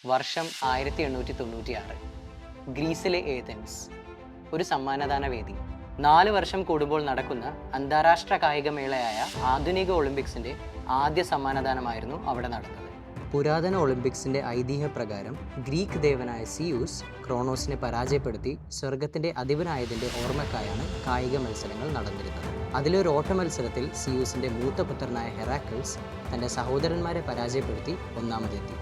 വർഷം 1896. ഗ്രീസിലെ ഏഥൻസ്. ഒരു സമ്മാനദാന വേദി. 4 വർഷം കൂടുമ്പോൾ നടക്കുന്ന അന്താരാഷ്ട്ര കായികമേളയായ ആധുനിക ഒളിമ്പിക്സിന്റെ ആദ്യ സമ്മാനദാനമായിരുന്നു അവിടെ നടന്നത്. പുരാതന ഒളിമ്പിക്സിന്റെ ഐതിഹ്യപ്രകാരം ഗ്രീക്ക് ദേവനായ സിയൂസ് ക്രോണോസിനെ പരാജയപ്പെടുത്തി സ്വർഗത്തിന്റെ അധിപനായതിന്റെ ഓർമ്മക്കായാണ് കായിക മത്സരങ്ങൾ നടന്നിരുന്നത്. അതിലൊരു ഓട്ട മത്സരത്തിൽ സിയൂസിന്റെ മൂത്ത പുത്രനായ ഹെറാക്കിൾസ് തന്റെ സഹോദരന്മാരെ പരാജയപ്പെടുത്തി ഒന്നാമതെത്തി.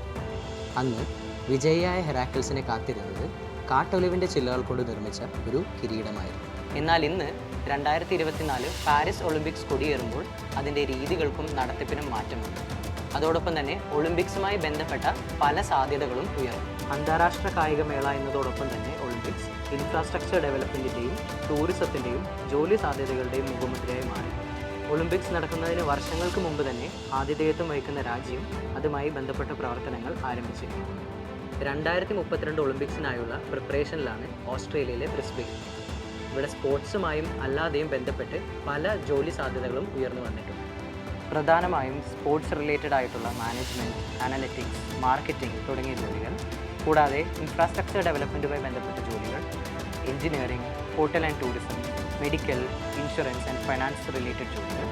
അന്ന് വിജയിയായ ഹെറാക്കിൾസിനെ കാത്തിരുന്നത് കാട്ടൊലിവിന്റെ ചില്ലകൾ കൊണ്ട് നിർമ്മിച്ച ഒരു കിരീടമായിരുന്നു. എന്നാൽ ഇന്ന് 2024 പാരീസ് ഒളിമ്പിക്സ് കൊടിയേറുമ്പോൾ അതിൻ്റെ രീതികൾക്കും നടത്തിപ്പിനും മാറ്റമുണ്ട്. അതോടൊപ്പം തന്നെ ഒളിമ്പിക്സുമായി ബന്ധപ്പെട്ട പല സാധ്യതകളും ഉയർന്നു. അന്താരാഷ്ട്ര കായികമേള എന്നതോടൊപ്പം തന്നെ ഒളിമ്പിക്സ് ഇൻഫ്രാസ്ട്രക്ചർ ഡെവലപ്മെൻറ്റിൻ്റെയും ടൂറിസത്തിൻ്റെയും ജോലി സാധ്യതകളുടെയും മുഖമുദ്രയായി മാറി. ഒളിമ്പിക്സ് നടക്കുന്നതിന് വർഷങ്ങൾക്ക് മുമ്പ് തന്നെ ആതിഥേയത്വം വഹിക്കുന്ന രാജ്യം അതുമായി ബന്ധപ്പെട്ട പ്രവർത്തനങ്ങൾ ആരംഭിച്ചിരുന്നു. 2032 ഒളിമ്പിക്സിനായുള്ള പ്രിപ്പറേഷനിലാണ് ഓസ്ട്രേലിയയിലെ ബ്രിസ്ബെയിൻ. ഇവിടെ സ്പോർട്സുമായും അല്ലാതെയും ബന്ധപ്പെട്ട് പല ജോലി സാധ്യതകളും ഉയർന്നു വന്നിട്ടുണ്ട്. പ്രധാനമായും സ്പോർട്സ് റിലേറ്റഡ് ആയിട്ടുള്ള മാനേജ്മെൻറ്റ്, അനലറ്റിക്സ്, മാർക്കറ്റിംഗ് തുടങ്ങിയ ജോലികൾ, കൂടാതെ ഇൻഫ്രാസ്ട്രക്ചർ ഡെവലപ്മെൻറ്റുമായി ബന്ധപ്പെട്ട ജോലികൾ, engineering, hotel and tourism, medical, insurance and finance related ജോലികൾ,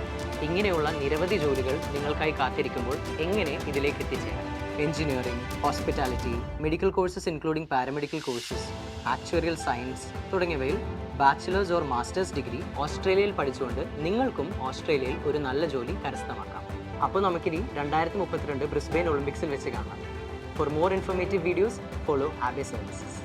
ഇങ്ങനെയുള്ള നിരവധി ജോലികൾ നിങ്ങൾക്കായി കാത്തിരിക്കുമ്പോൾ എങ്ങനെ ഇതിലേക്ക് എത്തിച്ചേരാം? Engineering, hospitality, medical courses including paramedical courses, actuarial science തുടങ്ങിയവയിൽ ബാച്ചിലേഴ്സ് ഓർ മാസ്റ്റേഴ്സ് ഡിഗ്രി ഓസ്ട്രേലിയയിൽ പഠിച്ചുകൊണ്ട് നിങ്ങൾക്കും ഓസ്ട്രേലിയയിൽ ഒരു നല്ല ജോലി കരസ്ഥമാക്കാം. അപ്പോൾ നമുക്കിനി 2032 ബ്രിസ്ബെയിൻ ഒളിമ്പിക്സിൽ വെച്ച് കാണാം. For more informative videos follow Abe services.